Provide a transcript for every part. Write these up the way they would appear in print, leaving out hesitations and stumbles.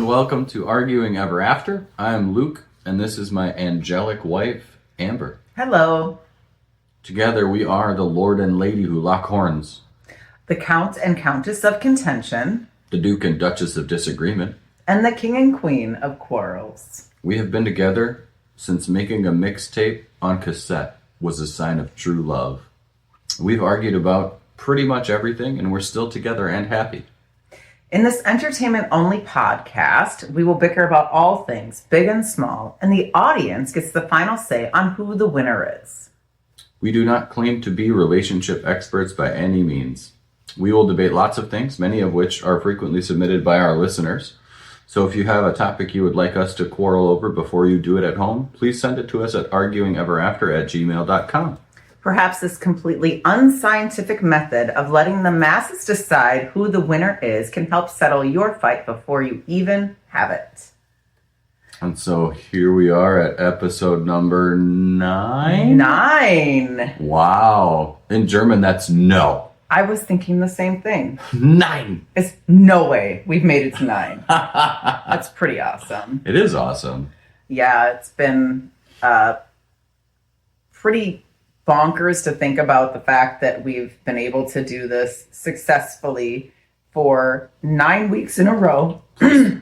Welcome to Arguing Ever After. I'm Luke, and this is my angelic wife, Amber. Hello. Together we are the Lord and Lady who lock horns, the Count and Countess of Contention, the Duke and Duchess of Disagreement, and the King and Queen of Quarrels. We have been together since making a mixtape on cassette was a sign of true love. We've argued about pretty much everything, and we're still together and happy. In this entertainment-only podcast, we will bicker about all things, big and small, and the audience gets the final say on who the winner is. We do not claim to be relationship experts by any means. We will debate lots of things, many of which are frequently submitted by our listeners. So if you have a topic you would like us to quarrel over before you do it at home, please send it to us at arguingeverafter@gmail.com. Perhaps this completely unscientific method of letting the masses decide who the winner is can help settle your fight before you even have it. And so here we are at episode number 9. 9. Wow. In German, that's no. I was thinking the same thing. 9. It's no way we've made it to 9. That's pretty awesome. It is awesome. Yeah, it's been pretty bonkers to think about the fact that we've been able to do this successfully for 9 weeks in a row.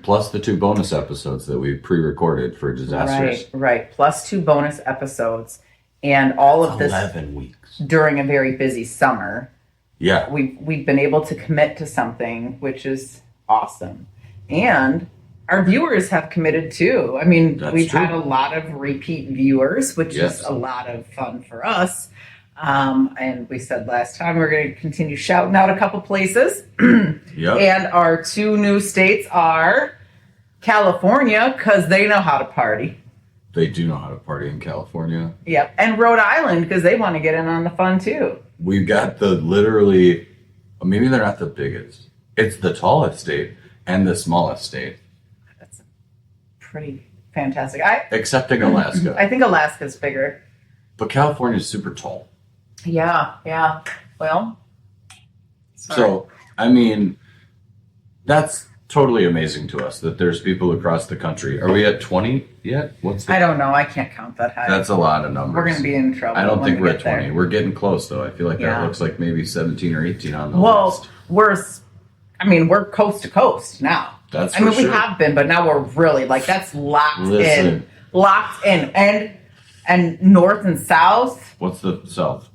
Plus the 2 bonus episodes that we pre-recorded for Disasters. Right. Plus 2 bonus episodes. And all of 11 weeks. During a very busy summer. Yeah. We've been able to commit to something, which is awesome. And our viewers have committed too. I mean, we've had a lot of repeat viewers, which is a lot of fun for us. And we said last time we're going to continue shouting out a couple places. Yep. And our 2 new states are California, because they know how to party. They do know how to party in California. Yep. And Rhode Island, because they want to get in on the fun too. We've got maybe they're not the biggest. It's the tallest state and the smallest state. Pretty fantastic. Excepting Alaska. I think Alaska's bigger. But California's super tall. Yeah. Well. Sorry. So, I mean, that's totally amazing to us that there's people across the country. Are we at 20 yet? I don't know. I can't count that high. That's a lot of numbers. We're going to be in trouble. I don't think we're at 20. There. We're getting close, though. I feel like that looks like maybe 17 or 18 on the list. We're coast to coast now. That's for sure. We have been, but now we're really that's locked in. And north and south. What's the south?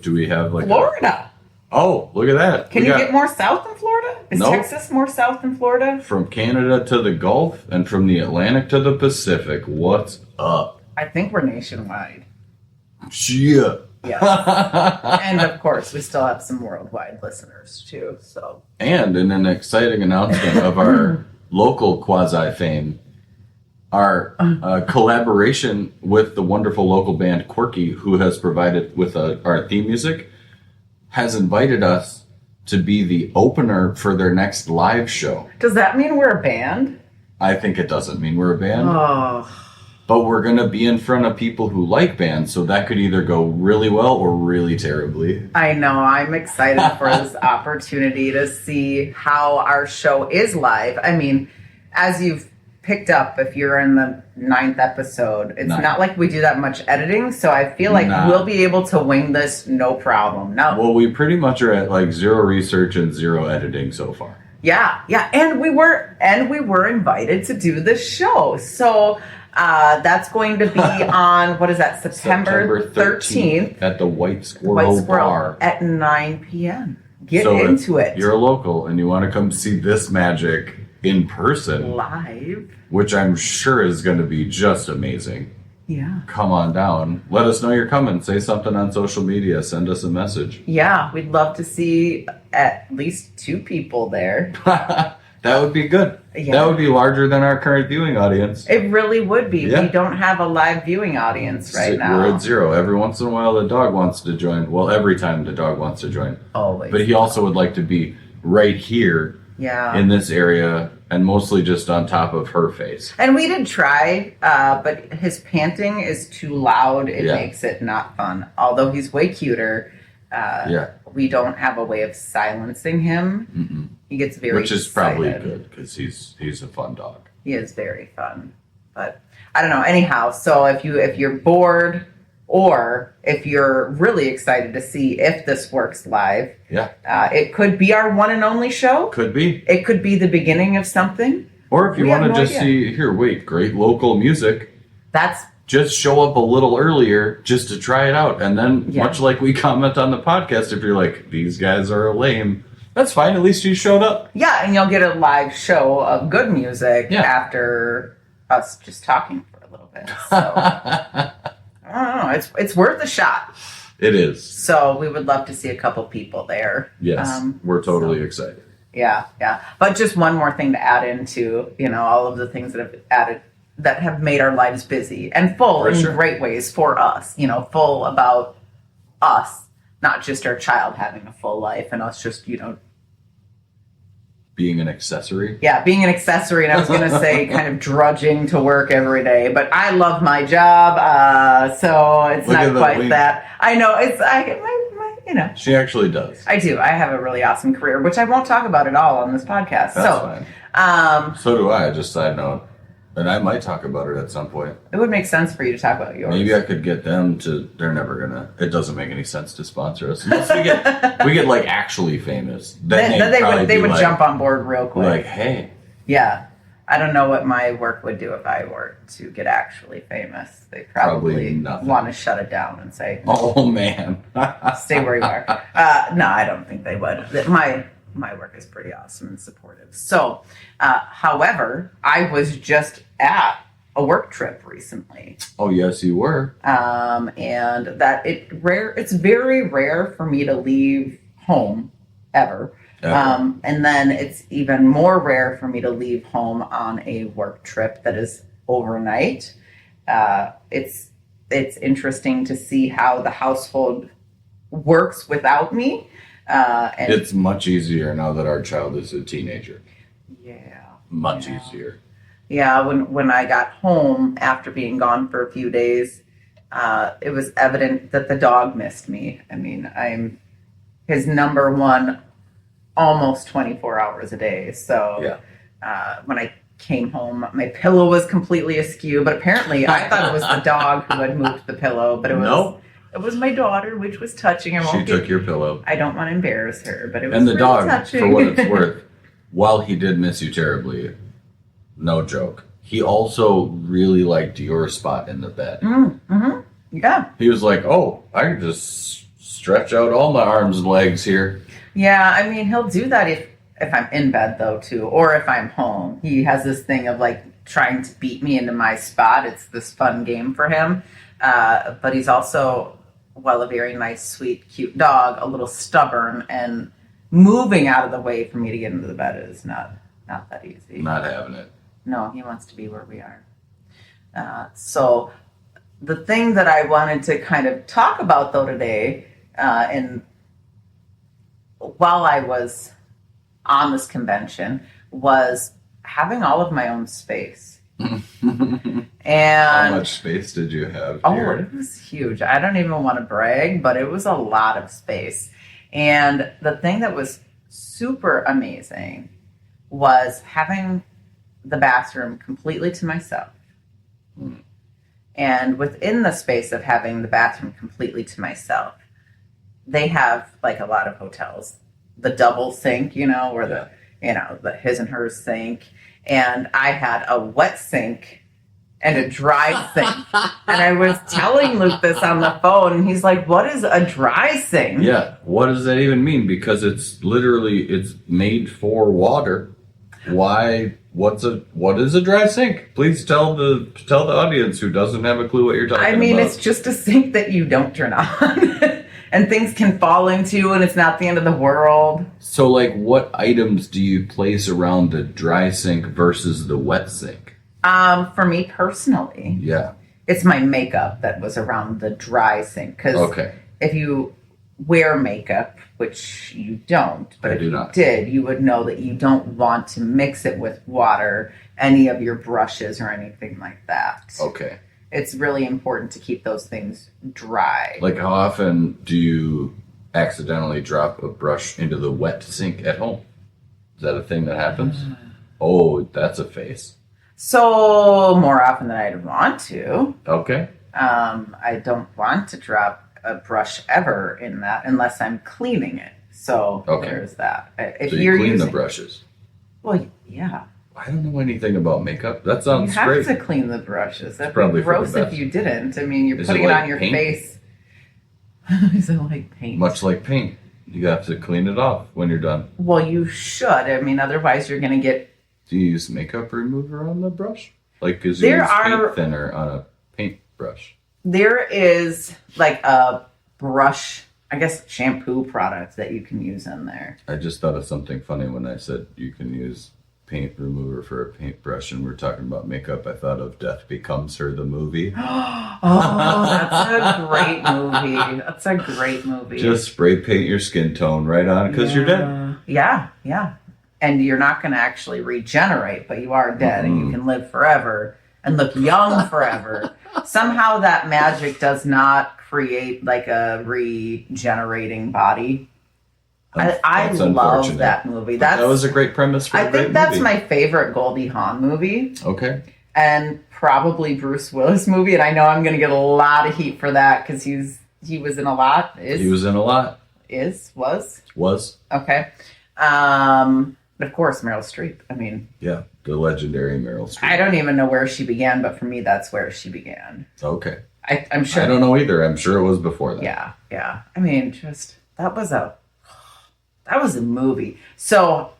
Do we have Florida? Oh, look at that. Can you get more south than Florida? Is Texas more south than Florida? From Canada to the Gulf and from the Atlantic to the Pacific. What's up? I think we're nationwide. Yeah. Yes. And of course, we still have some worldwide listeners too. So. And in an exciting announcement of our local quasi fame, our collaboration with the wonderful local band Quirky, who has provided with our theme music, has invited us to be the opener for their next live show. Does that mean we're a band? I think it doesn't mean we're a band. Oh. But we're going to be in front of people who like bands, so that could either go really well or really terribly. I know. I'm excited for this opportunity to see how our show is live. I mean, as you've picked up, if you're in the 9th episode, it's not like we do that much editing, so I feel like we'll be able to wing this no problem. No. Well, we pretty much are at 0 research and 0 editing so far. Yeah. And we were invited to do this show. So that's going to be on, what is that, September 13th. At the White Squirrel Bar. At 9 p.m. Get into it. If you're a local and you want to come see this magic in person. Live. Which I'm sure is going to be just amazing. Yeah. Come on down. Let us know you're coming. Say something on social media. Send us a message. Yeah, we'd love to see at least 2 people there. That would be good. Yeah. That would be larger than our current viewing audience. It really would be. Yeah. We don't have a live viewing audience right now. We're at 0. Every once in a while the dog wants to join. Well, every time the dog wants to join. Always. But he also would like to be right here in this area and mostly just on top of her face. And we did try, but his panting is too loud. It Yeah. makes it not fun. Although he's way cuter, we don't have a way of silencing him. Mm-mm. He gets very Which is excited. probably good because he's a fun dog. He is very fun. But I don't know. Anyhow, so if you're bored or if you're really excited to see if this works live, it could be our one and only show. Could be. It could be the beginning of something. Or if you want to just idea. see, great local music. That's just show up a little earlier just to try it out. And then, much like we comment on the podcast, if you're like, these guys are lame, that's fine. At least you showed up. Yeah, and you'll get a live show of good music after us just talking for a little bit. So, I don't know. It's worth a shot. It is. So we would love to see a couple people there. Yes, we're totally excited. Yeah. But just one more thing to add into, all of the things that have made our lives busy and full in great ways for us, full about us, not just our child having a full life and us just, being an accessory. Yeah, being an accessory. And I was going to say kind of drudging to work every day, but I love my job. So it's not quite that. I know She actually does. I do. I have a really awesome career, which I won't talk about at all on this podcast. That's fine. So do I. Just side note. And I might talk about it at some point. It would make sense for you to talk about yours. Maybe I could get them to. They're never gonna. It doesn't make any sense to sponsor us unless we get like actually famous. Then they would jump on board real quick. Like, hey. Yeah, I don't know what my work would do if I were to get actually famous. They probably want to shut it down and say, "Oh man, stay where you are." No, I don't think they would. My work is pretty awesome and supportive. So, however, I was just at a work trip recently. Oh, yes, you were. And that it's very rare for me to leave home ever. And then it's even more rare for me to leave home on a work trip that is overnight. It's interesting to see how the household works without me. And it's much easier now that our child is a teenager. Yeah. Much easier. Yeah, when I got home after being gone for a few days, it was evident that the dog missed me. I mean, I'm his number one almost 24 hours a day. So when I came home, my pillow was completely askew, but apparently I thought it was the dog who had moved the pillow, but it was it was my daughter, which was touching. She took your pillow. I don't want to embarrass her, but it was and the really dog, touching. For what it's worth, while he did miss you terribly, no joke, he also really liked your spot in the bed. Mm-hmm. Yeah. He was like, "Oh, I can just stretch out all my arms and legs here." Yeah, I mean, he'll do that if I'm in bed though too, or if I'm home. He has this thing of like trying to beat me into my spot. It's this fun game for him. But he's also, while a very nice, sweet, cute dog, a little stubborn, and moving out of the way for me to get into the bed is not that easy. Not having it. No, he wants to be where we are. So the thing that I wanted to kind of talk about though today, and while I was on this convention, was having all of my own space. And how much space did you have here? It was huge. I don't even want to brag, but it was a lot of space. And the thing that was super amazing was having the bathroom completely to myself. And within the space of having the bathroom completely to myself, they have, like a lot of hotels, the double sink, where the his and hers sink. And I had a wet sink and a dry sink. And I was telling Luke this on the phone, and he's like, "What is a dry sink?" Yeah, what does that even mean? Because it's made for water. Why? What is a dry sink? Please tell the audience who doesn't have a clue what you're talking about. I mean, it's just a sink that you don't turn on. And things can fall into, and it's not the end of the world. So, like, what items do you place around the dry sink versus the wet sink? For me personally, it's my makeup that was around the dry sink. Because if you wear makeup, which you don't, but if you did, you would know that you don't want to mix it with water, any of your brushes or anything like that. Okay. It's really important to keep those things dry. Like, how often do you accidentally drop a brush into the wet sink at home? Is that a thing that happens? Oh, that's a face. So more often than I'd want to. Okay. I don't want to drop a brush ever in that unless I'm cleaning it. So there's that. If so you clean the brushes? Well, yeah. I don't know anything about makeup. That sounds great. You have to clean the brushes. That'd probably be gross if you didn't. I mean, you're putting it on your face. Is it like paint? Much like paint. You have to clean it off when you're done. Well, you should. I mean, otherwise you're going to get... Do you use makeup remover on the brush? Like, because you use paint thinner on a paint brush. There is like a brush, I guess, shampoo product that you can use in there. I just thought of something funny when I said you can use paint remover for a paintbrush and we're talking about makeup. I thought of Death Becomes Her, the movie. Oh, that's a great movie. That's a great movie. Just spray paint your skin tone right on because you're dead. Yeah, yeah. And you're not going to actually regenerate, but you are dead and you can live forever and look young forever. Somehow that magic does not create like a regenerating body. I love that movie. That was a great premise for a great movie. I think that's my favorite Goldie Hawn movie. Okay. And probably Bruce Willis movie. And I know I'm going to get a lot of heat for that because he was in a lot. He was in a lot. Was. Okay. But of course, Meryl Streep. I mean. Yeah, the legendary Meryl Streep. I don't even know where she began, but for me, that's where she began. Okay. I'm sure. I don't know either. I'm sure it was before that. Yeah. I mean, that was a movie. So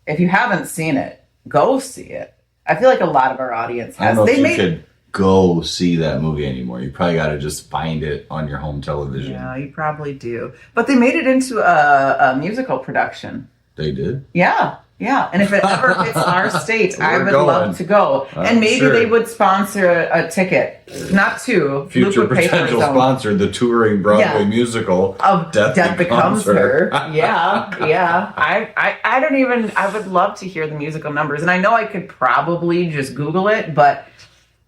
if you haven't seen it, go see it. I feel like a lot of our audience has. I don't know if you could go see that movie anymore. You probably got to just find it on your home television. Yeah, you probably do. But they made it into a musical production. They did? Yeah. And if it ever hits our state, I would love to go. And maybe they would sponsor a ticket. Not two. Future potential sponsor, the touring Broadway musical of Death Becomes Her. Yeah. I would love to hear the musical numbers. And I know I could probably just Google it, but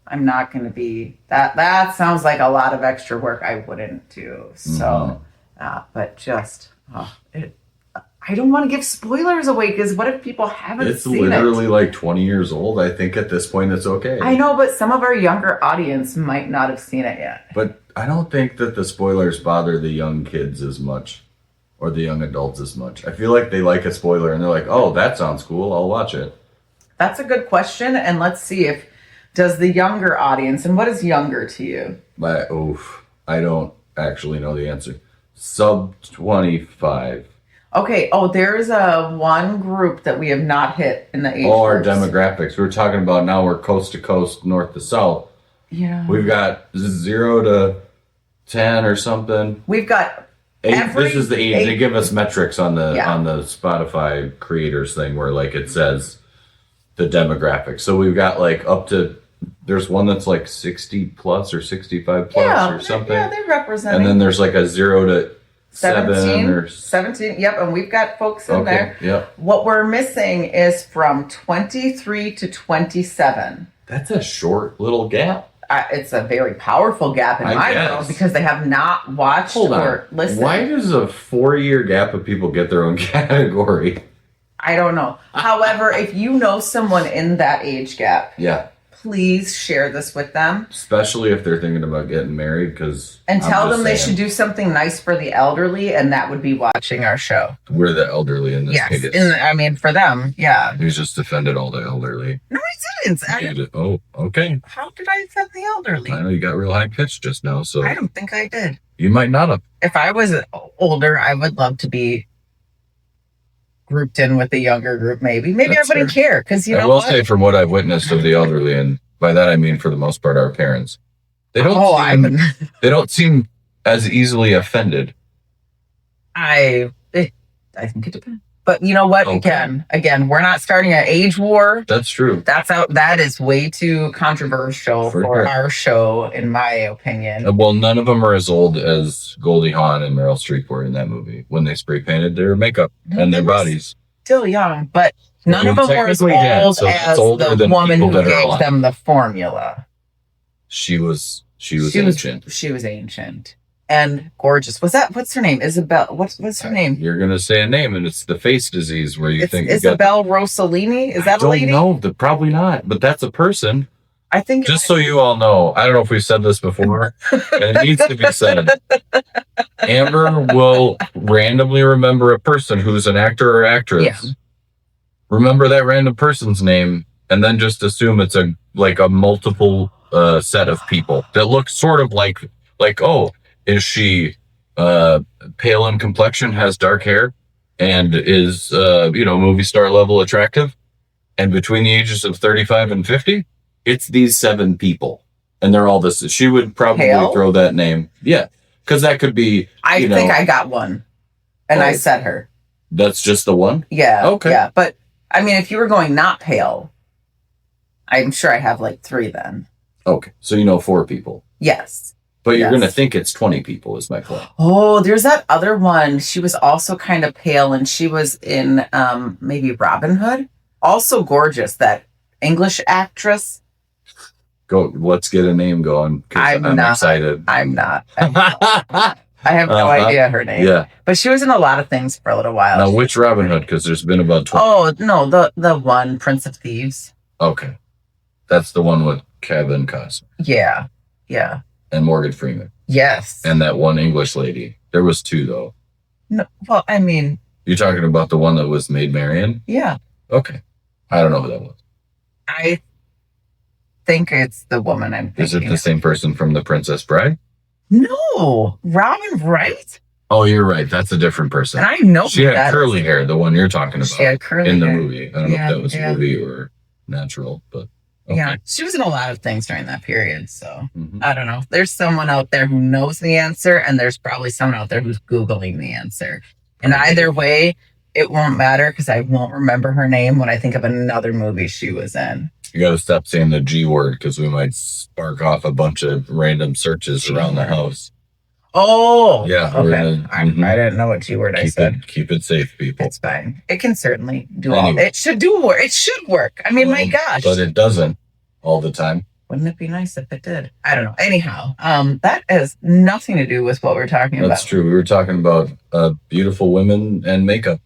I'm not going to be... That sounds like a lot of extra work I wouldn't do. So, but just... I don't want to give spoilers away because what if people haven't seen it? It's literally like 20 years old. I think at this point it's okay. I know, but some of our younger audience might not have seen it yet. But I don't think that the spoilers bother the young kids as much or the young adults as much. I feel like they like a spoiler and they're like, oh, that sounds cool. I'll watch it. That's a good question. And let's see does the younger audience, and what is younger to you? I don't actually know the answer. Sub 25. Okay. Oh, there's one group that we have not hit in the age all our groups. Demographics. We're talking about now we're coast to coast, north to south. Yeah. We've got 0 to 10 or something. We've got 8. This is the age. They give us metrics on the Spotify creators thing where like it says the demographics. So we've got like up to, there's one that's like 60 plus or 65 plus or something. Yeah, they're representing. And then there's like a 0 to 17. Yep, and we've got folks in there. Yep. What we're missing is from 23 to 27. That's a short little gap. It's a very powerful gap in my world because they have not watched or listened. Why does a 4-year gap of people get their own category? I don't know. However, if you know someone in that age gap, please share this with them. Especially if they're thinking about getting married, and tell them they should do something nice for the elderly, and that would be watching our show. We're the elderly in this case. I mean, for them, yeah. You just offended all the elderly. No, I didn't. Oh, okay. How did I offend the elderly? I know you got real high pitched just now, so I don't think I did. You might not have. If I was older, I would love to be grouped in with the younger group, maybe. I wouldn't care, because I will say from what I've witnessed of the elderly, and by that I mean for the most part our parents, they don't seem as easily offended. I think it depends. But you know what? Okay. Again, we're not starting an age war. That's true. That's out. That is way too controversial for sure. our show, in my opinion. Well, none of them are as old as Goldie Hawn and Meryl Streep were in that movie when they spray painted their makeup and their bodies. Still young, but none of them were as old as the woman who gave them the formula. She was ancient. She was ancient and gorgeous. What's her name? Isabel. What's her name? You're gonna say a name, and it's the face disease where you think Isabel Rossellini. Is that a lady? No, probably not. But that's a person. I think. Just so you all know, I don't know if we've said this before, and it needs to be said. Amber will randomly remember a person who's an actor or actress. Yeah. Remember that random person's name, and then just assume it's a multiple set of people that look sort of like oh, is she pale in complexion, has dark hair, and is movie star level attractive, and between the ages of 35 and 50, it's these 7 people, and they're all this. She would probably throw that name, yeah, because that could be. I think I got one, and I said her. That's just the one. Yeah. Okay. Yeah, but I mean, if you were going not pale, I'm sure I have 3 then. Okay, so 4 people. Yes. But you're going to think it's 20 people is my point. Oh, there's that other one. She was also kind of pale, and she was in maybe Robin Hood. Also gorgeous, that English actress. Go, let's get a name going. I'm excited. I'm not. I have no idea her name. Yeah. But she was in a lot of things for a little while. Now, which Robin Hood? Because there's been about 20. Oh, no, the one, Prince of Thieves. Okay. That's the one with Kevin Costner. Yeah. Yeah. And Morgan Freeman. Yes. And that one English lady. There was 2, though. No, well, I mean. You're talking about the one that was Maid Marian? Yeah. Okay. I don't know who that was. I think it's the woman I'm thinking. Is it the same person from The Princess Bride? No. Robin Wright? Oh, you're right. That's a different person. And I know she had curly hair, the one you're talking about. She had curly hair. In the movie. I don't know if that was a movie or natural, but. Okay. Yeah, she was in a lot of things during that period. So I don't know. There's someone out there who knows the answer, and there's probably someone out there who's Googling the answer. And either way, it won't matter because I won't remember her name when I think of another movie she was in. You got to stop saying the G word because we might spark off a bunch of random searches around the house. Oh, yeah. Okay. I didn't know what G word I said. Keep it safe, people. It's fine. It can certainly do all. It should do work. It should work. I mean, my gosh. But it doesn't all the time. Wouldn't it be nice if it did? I don't know. Anyhow, that has nothing to do with what we're talking about. That's true. We were talking about beautiful women and makeup.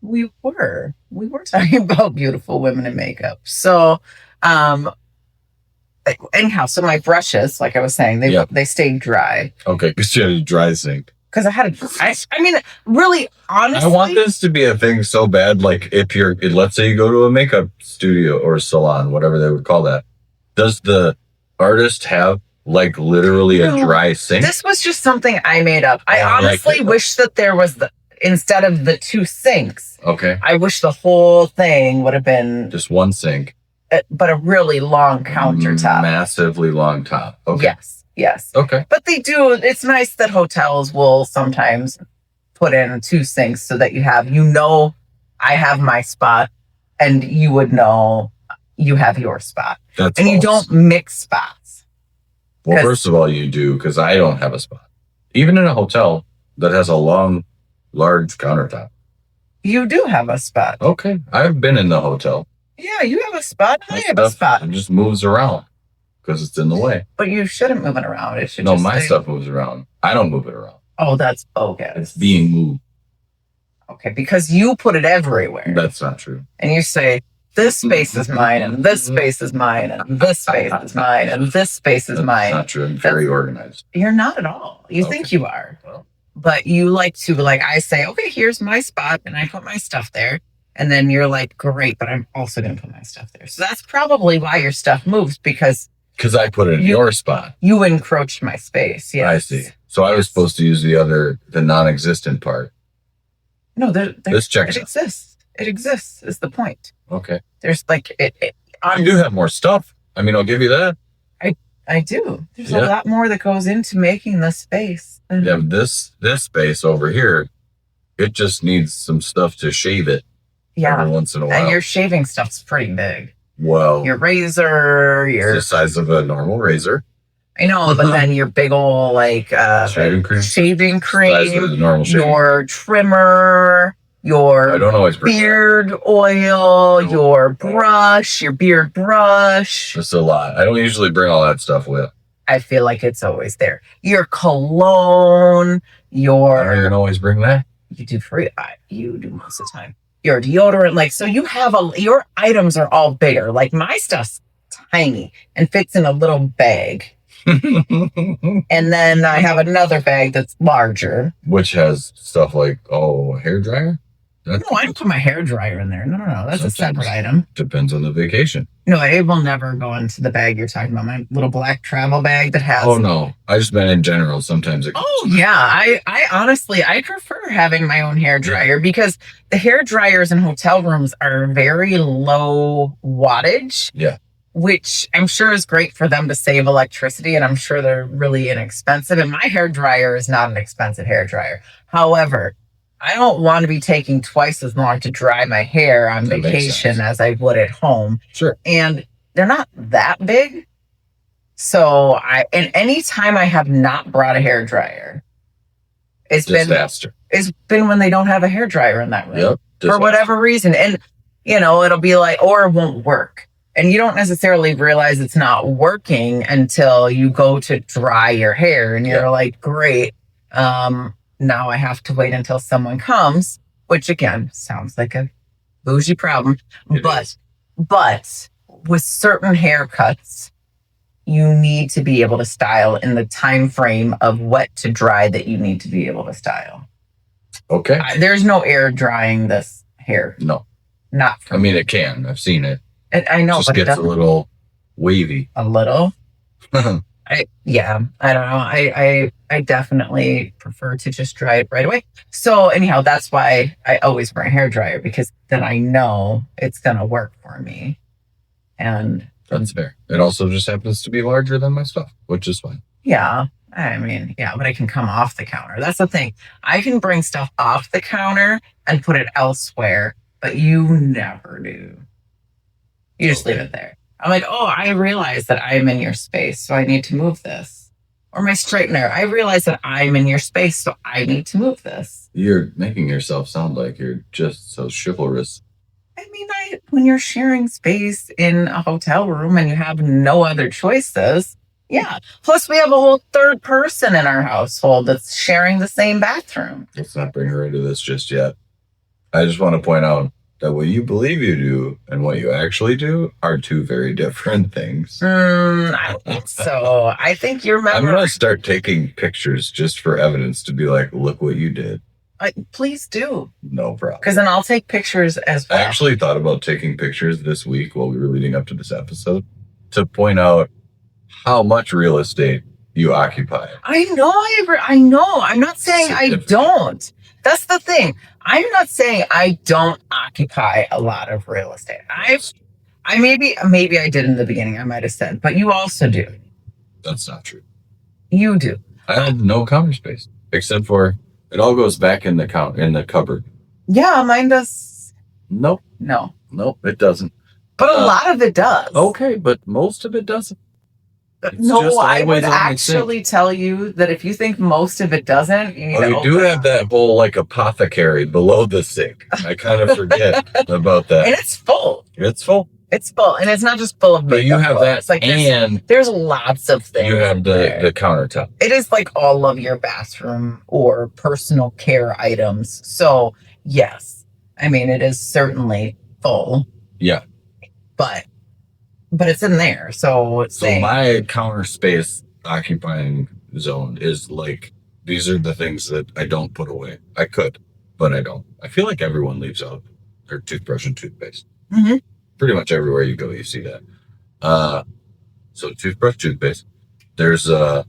We were talking about beautiful women and makeup. So, anyhow, so my brushes, like I was saying, they stayed dry. Okay, because you had a dry sink. Because I had I mean, really, honestly. I want this to be a thing so bad. Like, let's say you go to a makeup studio or a salon, whatever they would call that. Does the artist have, literally a dry sink? This was just something I made up. I honestly wish that there was instead of the 2 sinks. Okay. I wish the whole thing would have been. Just one sink. But a really long countertop. Massively long top. Okay. Yes. Okay. But they do. It's nice that hotels will sometimes put in 2 sinks so that I have my spot and you would know you have your spot. That's and false. You don't mix spots. Well, first of all, you do because I don't have a spot. Even in a hotel that has a long, large countertop. You do have a spot. Okay. I've been in the hotel. Yeah, you have a spot. I have a spot. It just moves around because it's in the way. But you shouldn't move it around. It should. No, my stuff moves around. I don't move it around. Oh, that's bogus. It's being moved. Okay, because you put it everywhere. That's not true. And you say, this space is mine, and this space is mine, and this space is mine, and this space is mine. That's not true. I'm very organized. You're not at all. You think you are. Well. But you like to, I say, okay, here's my spot, and I put my stuff there. And then you're like, great, but I'm also going to put my stuff there. So that's probably why your stuff moves, because I put it in your spot. You encroached my space. Yes. I see. So I was supposed to use the non-existent part. No, this checks. It exists. It exists is the point. Okay. There's I do have more stuff. I mean, I'll give you that. I do. There's a lot more that goes into making the space. Yeah, this space over here, it just needs some stuff to shave it. every once in a while. And your shaving stuff's pretty big. Well, your razor, it's the size of a normal razor. I know, but then your big old shaving cream, normal your trimmer, your I don't always beard oil, your brush, your beard brush. It's a lot. I don't usually bring all that stuff with. I feel like it's always there. Your cologne, I don't even always bring that. You do you do most of the time. Your deodorant, so you have your items are all bigger. Like my stuff's tiny and fits in a little bag. And then I have another bag that's larger, which has stuff like a hair dryer. No, I don't put my hair dryer in there. No. That's a separate item. Depends on the vacation. No, it will never go into the bag you're talking about. My little black travel bag that has. Oh no, I just meant in general. Sometimes it. Oh yeah, I honestly I prefer having my own hair dryer because the hair dryers in hotel rooms are very low wattage. Yeah. Which I'm sure is great for them to save electricity, and I'm sure they're really inexpensive. And my hair dryer is not an expensive hair dryer. However, I don't want to be taking twice as long to dry my hair on vacation as I would at home. Sure. And they're not that big. So any time I have not brought a hair dryer, it's been when they don't have a hair dryer in that room. Yep. For whatever reason. And it'll be or it won't work. And you don't necessarily realize it's not working until you go to dry your hair and you're like, great. Now I have to wait until someone comes, which again sounds like a bougie problem. But with certain haircuts, you need to be able to style in the time frame of wet to dry that you need to be able to style. Okay. There's no air drying this hair. No. Not for me. It can. I've seen it. I know, but it gets a little wavy. A little? I don't know. I definitely prefer to just dry it right away. So anyhow, that's why I always wear a hair dryer, because then I know it's going to work for me. And that's fair. It also just happens to be larger than my stuff, which is fine. Yeah. I mean, but it can come off the counter. That's the thing. I can bring stuff off the counter and put it elsewhere, but you never do. You just leave it there. I'm like, I realize that I'm in your space, so I need to move this. Or my straightener, I realize that I'm in your space, so I need to move this. You're making yourself sound like you're just so chivalrous. I mean, when you're sharing space in a hotel room and you have no other choices, yeah. Plus, we have a whole third person in our household that's sharing the same bathroom. Let's not bring her into this just yet. I just want to point out that what you believe you do and what you actually do are two very different things. I think so. I think you're. I'm going to start taking pictures just for evidence to be like, look what you did. Please do. No problem. Because then I'll take pictures as well. I actually thought about taking pictures this week while we were leading up to this episode to point out how much real estate you occupy. I know. I'm not saying I don't. That's the thing. I'm not saying I don't occupy a lot of real estate. I maybe I did in the beginning. I might have said, but you also do. That's not true. You do. I have no counter space except for it all goes back in the cupboard. Yeah, mine does. Nope. No, it doesn't. But a lot of it does. Okay, but most of it doesn't. No, I would actually tell you that if you think most of it doesn't, you need to you do have that whole apothecary below the sink. I kind of forget about that. And it's full. It's full. It's full, and it's not just full of makeup. But you have that, and there's lots of things. You have the countertop. It is like all of your bathroom or personal care items. So yes, I mean it is certainly full. Yeah, but it's in there. So my counter space occupying zone is these are the things that I don't put away. I could, but I don't. I feel like everyone leaves out their toothbrush and toothpaste. Mm-hmm. Pretty much everywhere you go, you see that. So toothbrush, toothpaste. There's I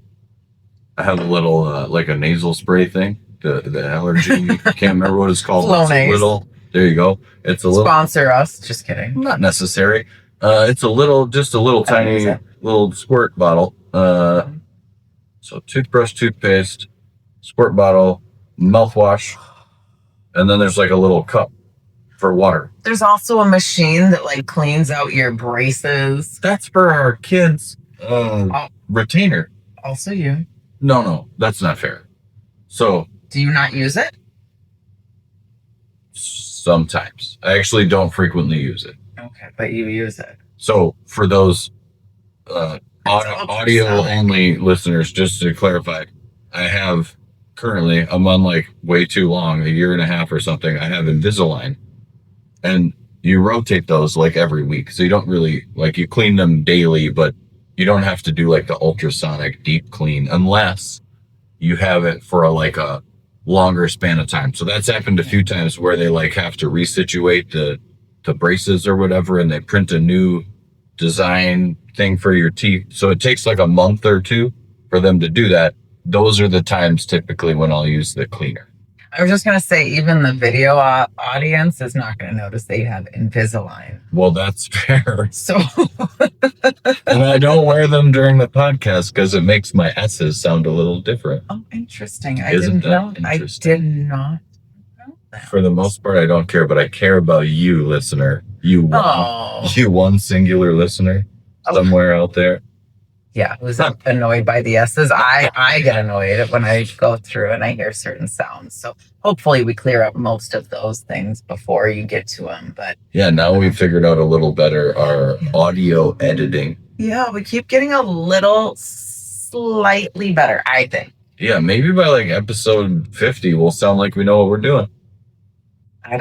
have a little a nasal spray thing. The allergy. I can't remember what it's called. It's a little. There you go. It's a little. Sponsor us. Just kidding. Not necessary. It's just a little tiny little squirt bottle. So toothbrush, for water. There's also a machine that like cleans out your braces. That's for our kids' retainer. Also you. No, that's not fair. So. Do you not use it? Sometimes. I actually don't frequently use it. Okay, but you use it. So for those audio only listeners, just to clarify, I have currently, I'm on like way too long, a year and a half or something. I have Invisalign, and you rotate those like every week. So you don't really, like, you clean them daily, but you don't have to do like the ultrasonic deep clean unless you have it for a longer span of time. So that's happened a few times where they like have to resituate the braces or whatever, and they print a new design thing for your teeth. So it takes like a month or two for them to do that. Those are the times typically when I'll use the cleaner. I was just going to say, even the video audience is not going to notice that you have Invisalign. Well, that's fair. So, and I don't wear them during the podcast because it makes my S's sound a little different. Oh, interesting. I did not know that. For the most part, I don't care, but I care about you, listener. You one singular listener somewhere out there. Yeah, who's annoyed by the S's. I get annoyed when I go through and I hear certain sounds. So hopefully we clear up most of those things before you get to them. But yeah, now we figured out a little better our audio editing. Yeah, we keep getting a little slightly better, I think. Yeah, maybe by like episode 50, we'll sound like we know what we're doing.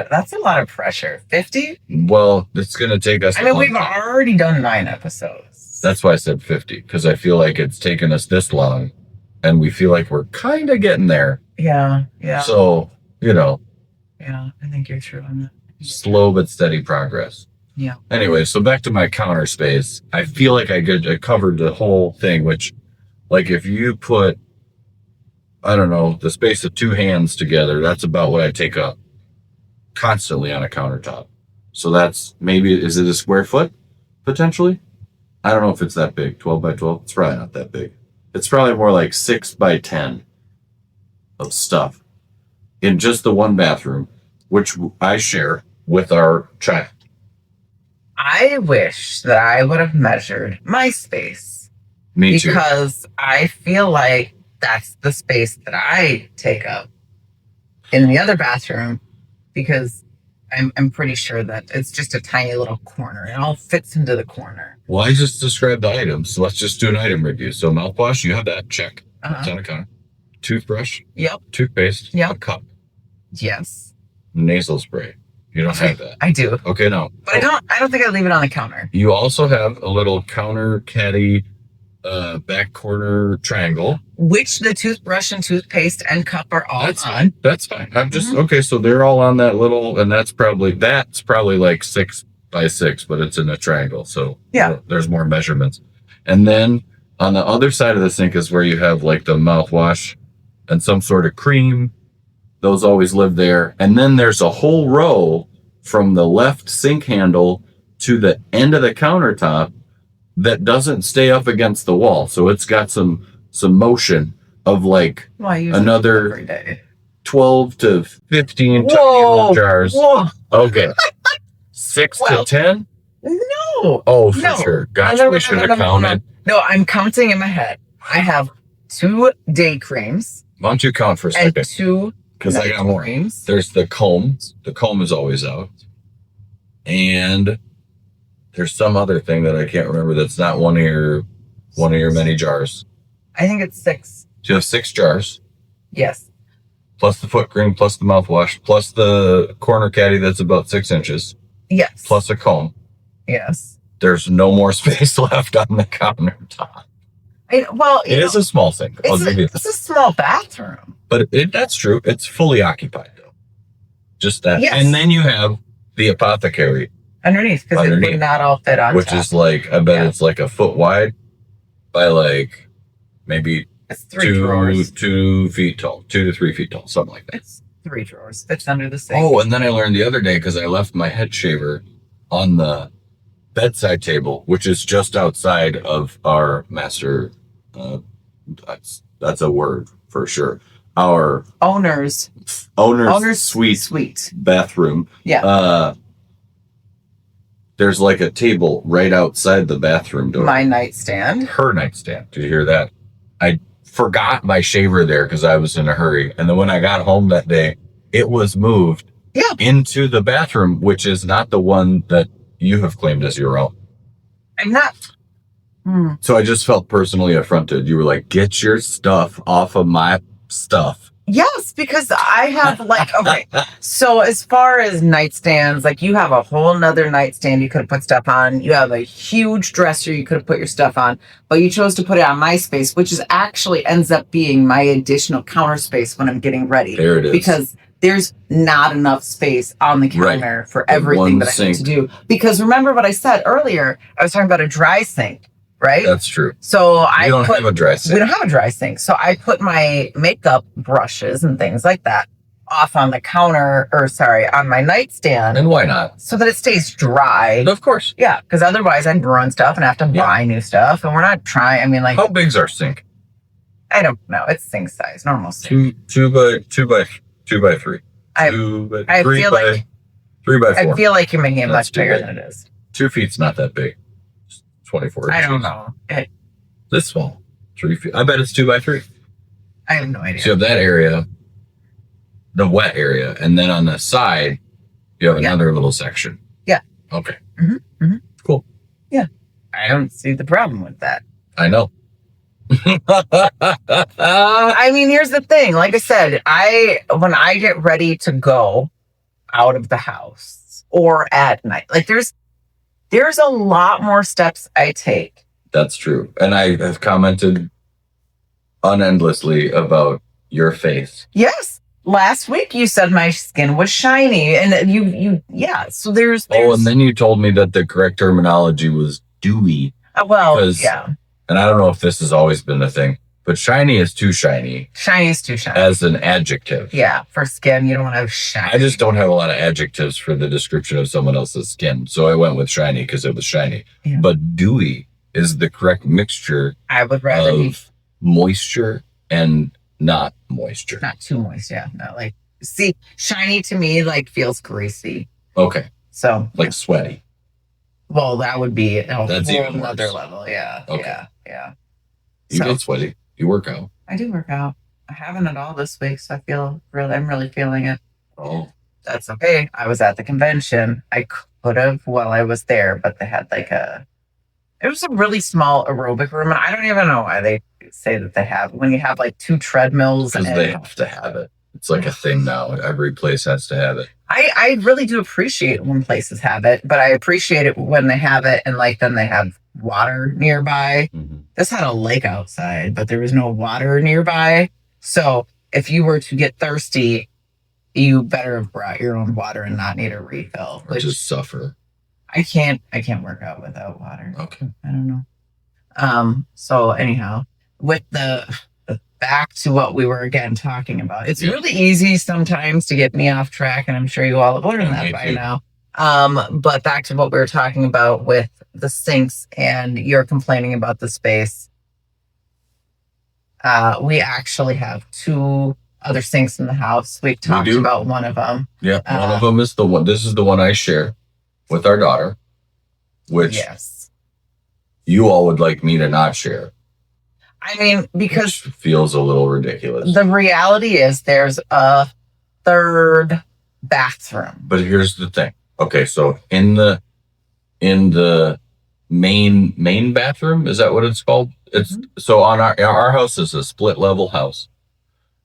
That's a lot of pressure. 50? Well, it's going to take us. We've already done 9 episodes. That's why I said 50, because I feel like it's taken us this long, and we feel like we're kind of getting there. Yeah. So, Yeah, I think you're true on that. Slow but steady progress. Yeah. Anyway, so back to my counter space. I feel like I covered the whole thing, which, like, if you put, I don't know, the space of 2 hands together, that's about what I take up constantly on a countertop. So that's maybe, is it a square foot potentially? I don't know if it's that big. 12 by 12. It's probably not that big. It's probably more like 6 by 10 of stuff in just the one bathroom, which I share with our child. I wish that I would have measured my space. Me too. Because I feel like that's the space that I take up in the other bathroom, because I'm pretty sure that it's just a tiny little corner. It all fits into the corner. Well, I just described the items. So let's just do an item review. So mouthwash, you have that. Check. It's on a counter. Toothbrush. Yep. Toothpaste. Yep. A cup. Yes. Nasal spray. You don't have that. I do. Okay, no. But I don't think I leave it on the counter. You also have a little counter caddy back corner triangle. Which the toothbrush and toothpaste and cup are all on. Fine. That's fine. I'm just okay. So they're all on that little, and that's probably like 6 by 6, but it's in a triangle. So yeah, there's more measurements. And then on the other side of the sink is where you have like the mouthwash and some sort of cream. Those always live there. And then there's a whole row from the left sink handle to the end of the countertop that doesn't stay up against the wall. So it's got some motion of like another 12 to 15 tiny jars. Whoa. Okay. 6 to 10? No. Oh, for sure. Gosh, we should have counted. No, I'm counting in my head. I have 2 day creams. Why don't you count for a second? And 2 because I got more. Creams. There's the comb. The comb is always out. And there's some other thing that I can't remember that's not one of your many jars. I think it's 6. So you have 6 jars. Yes. Plus the foot cream, plus the mouthwash, plus the corner caddy that's about 6 inches. Yes. Plus a comb. Yes. There's no more space left on the countertop. It is a small sink. It's a small bathroom. But that's true. It's fully occupied, though. Just that. Yes. And then you have the apothecary. Underneath, because it would not all fit on which top. Is like, I bet it's like a foot wide by like maybe it's 3 drawers. 2 feet tall, 2 to 3 feet tall, something like that. It's 3 drawers. Fits under the sink. Oh, and then I learned the other day because I left my head shaver on the bedside table, which is just outside of our master. That's a word for sure. our owner's suite bathroom. Yeah. There's like a table right outside the bathroom door. My nightstand. Her nightstand. Did you hear that? I forgot my shaver there because I was in a hurry. And then when I got home that day, it was moved into the bathroom, which is not the one that you have claimed as your own. I'm not. So I just felt personally affronted. You were like, get your stuff off of my stuff. Yes, because I have okay. So as far as nightstands, like you have a whole nother nightstand you could have put stuff on. You have a huge dresser you could have put your stuff on, but you chose to put it on my space, which is actually ends up being my additional counter space when I'm getting ready. There it is. Because there's not enough space on the counter for everything that I need to do. Because remember what I said earlier, I was talking about a dry sink. Right? That's true. So we don't have a dry sink. We don't have a dry sink. So I put my makeup brushes and things like that off on the counter, on my nightstand. And why not? So that it stays dry. Of course. Yeah, because otherwise I'd ruin stuff and have to buy new stuff. And we're not trying. I mean, like, how big's our sink? I don't know. It's sink size, normal sink. Two by 3. I feel like 3 by 4. I feel like you're making it much bigger than it is. 2 feet's not that big. 24 inches. I don't know. This small. 3 feet. I bet it's 2 by 3. I have no idea. So you have that area, the wet area, and then on the side, you have another little section. Yeah. Okay. Cool. Yeah. I don't see the problem with that. I know. I mean, here's the thing. Like I said, when I get ready to go out of the house or at night, like there's a lot more steps I take. That's true. And I have commented unendlessly about your face. Yes. Last week you said my skin was shiny and so there's Oh, and then you told me that the correct terminology was dewy. And I don't know if this has always been the thing, but shiny is too shiny. Shiny is too shiny. As an adjective. Yeah, for skin, you don't want to have shiny. I just don't have a lot of adjectives for the description of someone else's skin. So I went with shiny because it was shiny. Yeah. But dewy is the correct mixture I would rather of moisture and not moisture. Not too moist, yeah. No, like, see, shiny to me, like, feels greasy. Okay. So. Like sweaty. Well, that would be a whole even other worse. level, yeah. Okay. Yeah. You get sweaty. You work out. I do work out. I haven't at all this week, so I'm really feeling it. Oh. That's okay. I was at the convention. I could have while I was there, but they had it was a really small aerobic room, and I don't even know why they say that they have, when you have like 2 treadmills. Because they have to have it. It's like a thing now. Every place has to have it. I really do appreciate when places have it, but I appreciate it when they have it and then they have water nearby. Mm-hmm. This had a lake outside, but there was no water nearby. So if you were to get thirsty, you better have brought your own water and not need a refill. Or just suffer. I can't work out without water. Okay. I don't know. So anyhow, with the back to what we were again talking about. It's really easy sometimes to get me off track, and I'm sure you all have learned that by now. But back to what we were talking about with the sinks, and you're complaining about the space. We actually have 2 other sinks in the house. We've talked about one of them. Yeah, one of them is the one. This is the one I share with our daughter, which you all would like me to not share. I mean, because which feels a little ridiculous. The reality is there's a 3rd bathroom. But here's the thing. Okay, so in the main bathroom, is that what it's called? It's so on our house is a split level house.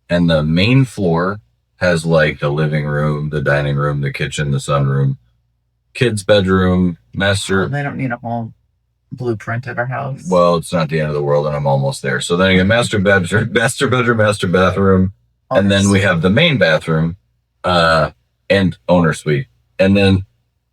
And the main floor has like the living room, the dining room, the kitchen, the sunroom, kids' bedroom, master. Oh, they don't need a whole blueprint of our house. Well, it's not the end of the world, and I'm almost there. So then you get master bedroom, master bathroom, and then we have the main bathroom, and owner suite, and then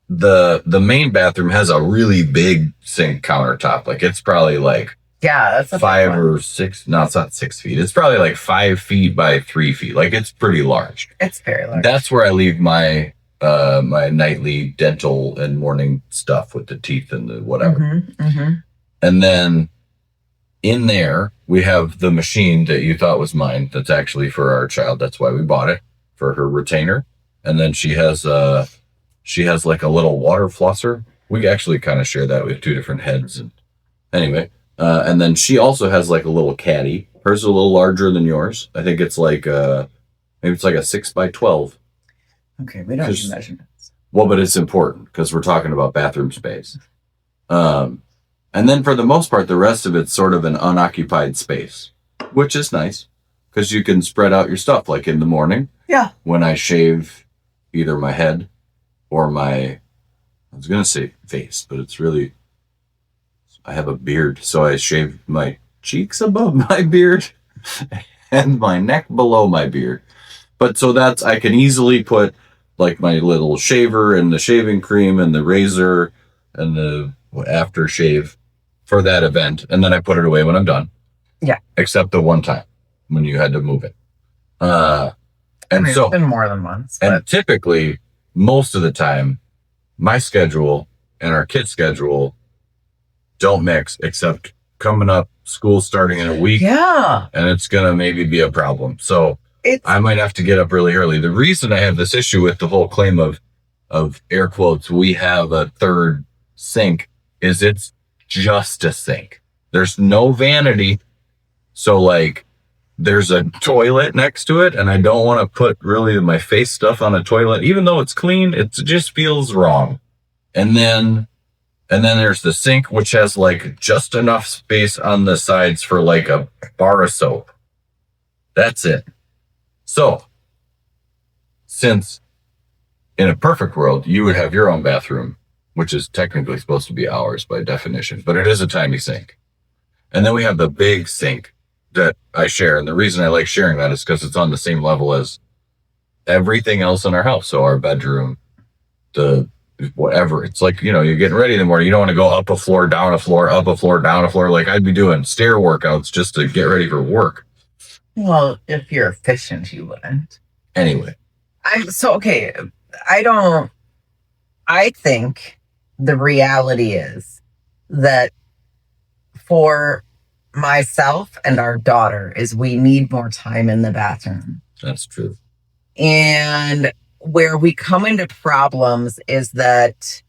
the main bathroom has a really big sink countertop. Like it's probably like that's 5 or 6. No, it's not 6 feet. It's probably like 5 feet by 3 feet. Like it's pretty large. It's very large. That's where I leave my my nightly dental and morning stuff with the teeth and the whatever. And then in there, we have the machine that you thought was mine. That's actually for our child. That's why we bought it, for her retainer. And then she has like a little water flosser. We actually kind of share that. We have two different heads. And anyway, and then she also has like a little caddy. Hers is a little larger than yours. I think it's like maybe it's like a 6x12. Okay, we don't have measurements. Well, but it's important because we're talking about bathroom space. And then for the most part, the rest of it's sort of an unoccupied space, which is nice because you can spread out your stuff. Like in the morning, when I shave either my head or I was going to say face, but it's really, I have a beard. So I shave my cheeks above my beard and my neck below my beard. But so I can easily put like my little shaver and the shaving cream and the razor and the aftershave for that event. And then I put it away when I'm done. Yeah. Except the one time when you had to move it. It's been more than once. And typically, most of the time, my schedule and our kids' schedule don't mix, except coming up, school starting in a week. Yeah. And it's going to maybe be a problem. So I might have to get up really early. The reason I have this issue with the whole claim of air quotes, we have a third sink, is it's just a sink. There's no vanity. So like there's a toilet next to it and I don't want to put really my face stuff on a toilet. Even though it's clean, it just feels wrong. And then there's the sink, which has like just enough space on the sides for like a bar of soap. That's it. So, since in a perfect world, you would have your own bathroom, which is technically supposed to be ours by definition, but it is a tiny sink. And then we have the big sink that I share. And the reason I like sharing that is because it's on the same level as everything else in our house. So our bedroom, the whatever. It's like, you're getting ready in the morning. You don't want to go up a floor, down a floor, up a floor, down a floor. Like I'd be doing stair workouts just to get ready for work. Well, if you're efficient, you wouldn't. Anyway. I think the reality is that for myself and our daughter is we need more time in the bathroom. That's true. And where we come into problems is that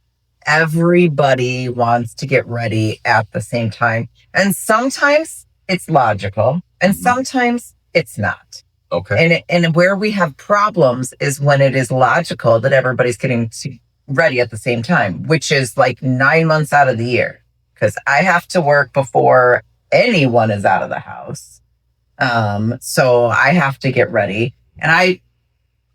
everybody wants to get ready at the same time. And sometimes it's logical and sometimes it's not. Okay. And where we have problems is when it is logical that everybody's getting ready at the same time, which is like 9 months out of the year. Because I have to work before anyone is out of the house. So I have to get ready. And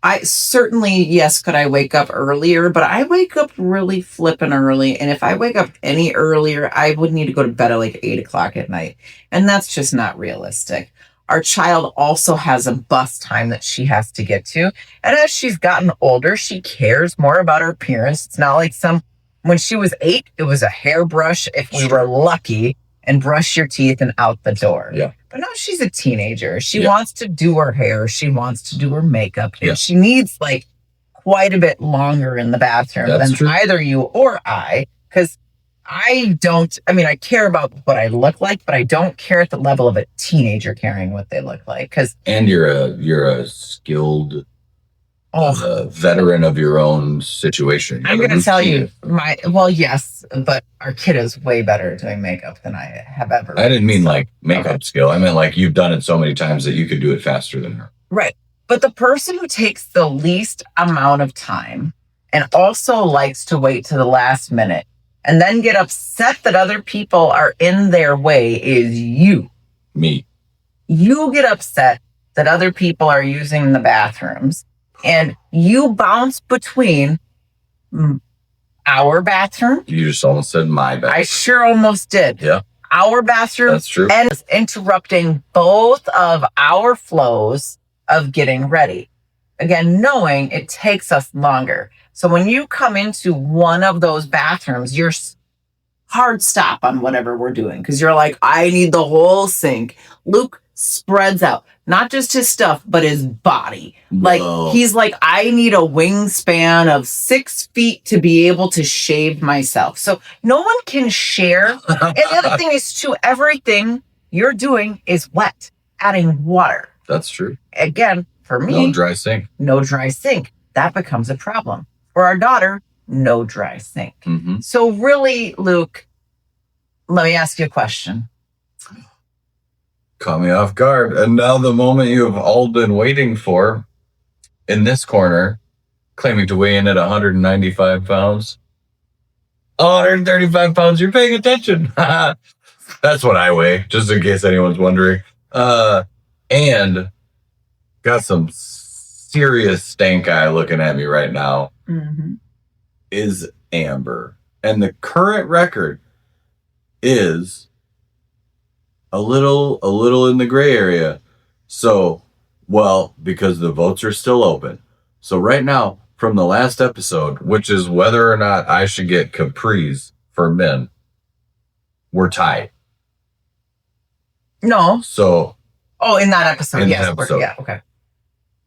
I certainly, yes, could I wake up earlier, but I wake up really flippin' early. And if I wake up any earlier, I would need to go to bed at like 8:00 at night. And that's just not realistic. Our child also has a bus time that she has to get to. And as she's gotten older, she cares more about her appearance. It's not like when she was 8, it was a hairbrush if we were lucky and brush your teeth and out the door. Yeah. But now she's a teenager. She wants to do her hair. She wants to do her makeup. And she needs like quite a bit longer in the bathroom than either you or I. Because I care about what I look like, but I don't care at the level of a teenager caring what they look like. And you're a skilled veteran of your own situation. I'm going to tell you, yes, but our kid is way better at doing makeup than I have ever. I didn't mean like makeup skill. I meant like you've done it so many times that you could do it faster than her. Right. But the person who takes the least amount of time and also likes to wait to the last minute and then get upset that other people are in their way is you. Me. You get upset that other people are using the bathrooms and you bounce between our bathroom. You just almost said my bathroom. I sure almost did. Yeah. Our bathroom. That's true. And it's interrupting both of our flows of getting ready. Again, knowing it takes us longer. So when you come into one of those bathrooms, you're hard stop on whatever we're doing because you're like, I need the whole sink. Luke spreads out, not just his stuff, but his body. Like he's like, I need a wingspan of 6 feet to be able to shave myself. So no one can share. And the other thing is too, everything you're doing is wet, adding water. That's true. Again, for me, no dry sink. No dry sink. That becomes a problem. For our daughter, no dry sink. Mm-hmm. So really, Luke, let me ask you a question. Caught me off guard. And now the moment you have all been waiting for, in this corner, claiming to weigh in at 195 pounds. 135 pounds, you're paying attention. That's what I weigh, just in case anyone's wondering. And got some serious stank eye looking at me right now. Mm-hmm. Is Amber. And the current record is a little in the gray area. So, well, because the votes are still open. So right now, from the last episode, which is whether or not I should get capris for men, we're tied. No. So. Oh, in that episode, yes. That episode. Yeah, okay.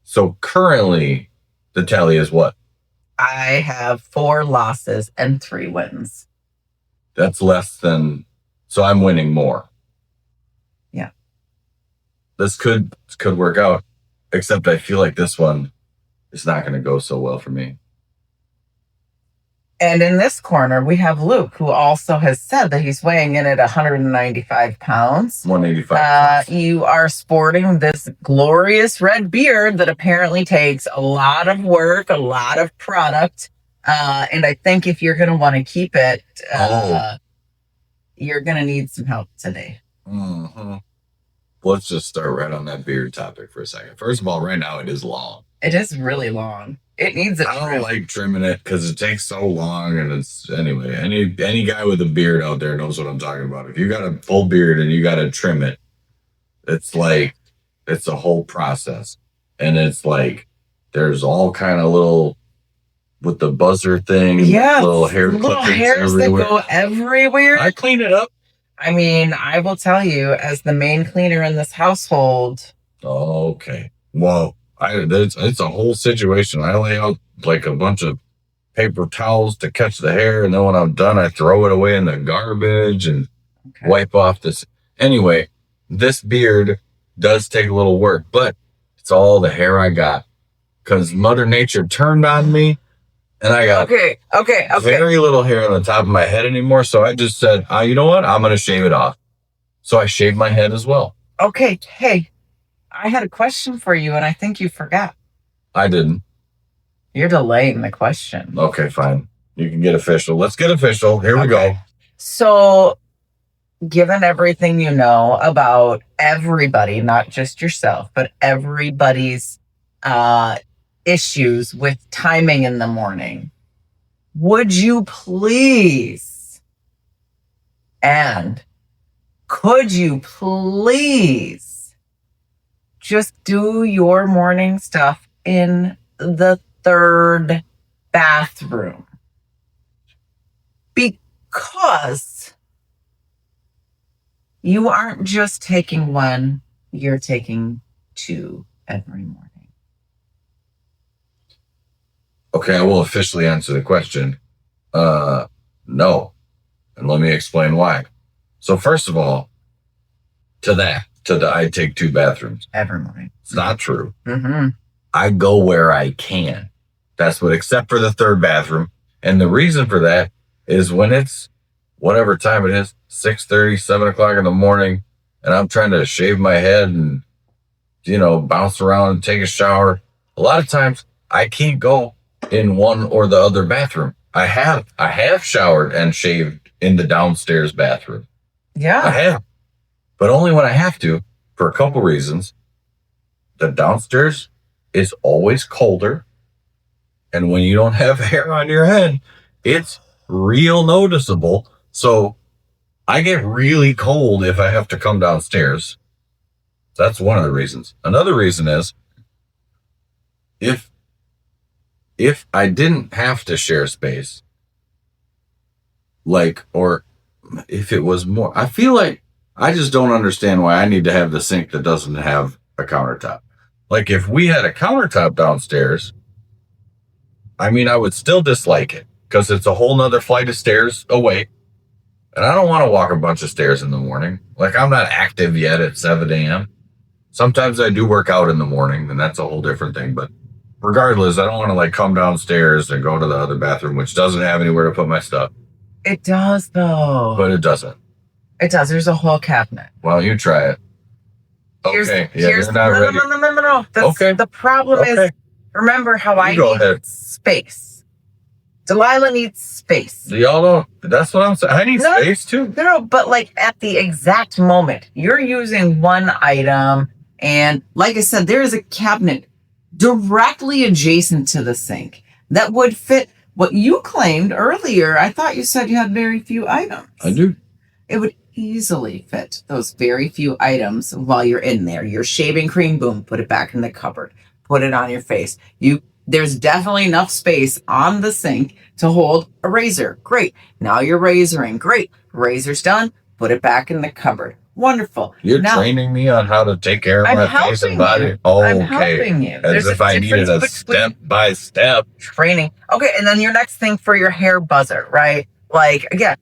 So currently, the tally is what? I have 4 losses and 3 wins. That's less than... So I'm winning more. Yeah. This could work out, except I feel like this one is not going to go so well for me. And in this corner, we have Luke, who also has said that he's weighing in at 195 pounds. 185. You are sporting this glorious red beard that apparently takes a lot of work, a lot of product. And I think if you're going to want to keep it, you're going to need some help today. Mm-hmm. Let's just start right on that beard topic for a second. First of all, right now it is long. It is really long. It needs a trim. I don't like trimming it because it takes so long, and it's anyway. Any guy with a beard out there knows what I'm talking about. If you got a full beard and you got to trim it, it's like it's a whole process, and it's like there's all kind of little with the buzzer thing, little hair clippings hairs everywhere. That go everywhere. I clean it up. I mean, I will tell you, as the main cleaner in this household. Okay. Whoa. It's a whole situation. I lay out like a bunch of paper towels to catch the hair, and then when I'm done, I throw it away in the garbage and wipe off this. Anyway, this beard does take a little work, but it's all the hair I got because Mother Nature turned on me, and I got very little hair on the top of my head anymore. So I just said, you know what? I'm going to shave it off. So I shaved my head as well. Okay. Hey. I had a question for you, and I think you forgot. I didn't. You're delaying the question. Okay, fine. You can get official. Let's get official. Here we go. So, given everything you know about everybody, not just yourself, but everybody's issues with timing in the morning, would you please, and could you please, just do your morning stuff in the 3rd bathroom? Because you aren't just taking 1, you're taking 2 every morning. Okay, I will officially answer the question. No. And let me explain why. So first of all, I take 2 bathrooms every morning. It's not true. Mm-hmm. I go where I can. That's what, except for the 3rd bathroom. And the reason for that is when it's whatever time it is, 6:30, 7 o'clock in the morning, and I'm trying to shave my head and, bounce around and take a shower. A lot of times I can't go in one or the other bathroom. I have showered and shaved in the downstairs bathroom. Yeah. I have. But only when I have to, for a couple reasons. The downstairs is always colder. And when you don't have hair on your head, it's real noticeable. So I get really cold if I have to come downstairs. That's one of the reasons. Another reason is if I didn't have to share space, or if it was more, I feel like I just don't understand why I need to have the sink that doesn't have a countertop. Like if we had a countertop downstairs, I would still dislike it because it's a whole nother flight of stairs away. And I don't want to walk a bunch of stairs in the morning. Like, I'm not active yet at 7 a.m. Sometimes I do work out in the morning, and that's a whole different thing. But regardless, I don't want to like come downstairs and go to the other bathroom, which doesn't have anywhere to put my stuff. It does, though. But it doesn't. It does. There's a whole cabinet. Well, you try it. Okay. You're not ready. No. Okay. The problem is, remember how I need space. Delilah needs space. Y'all don't. That's what I'm saying. I need space too. No, but like at the exact moment, you're using one item. And like I said, there is a cabinet directly adjacent to the sink that would fit what you claimed earlier. I thought you said you had very few items. I do. It would easily fit those very few items while you're in there. Your shaving cream, boom, put it back in the cupboard. Put it on your face. There's definitely enough space on the sink to hold a razor. Great. Now you're razoring. Great. Razor's done. Put it back in the cupboard. Wonderful. You're training me on how to take care of my face and body. I'm helping you. As if I needed a step-by-step training. Okay, and then your next thing for your hair buzzer, right? Like, again,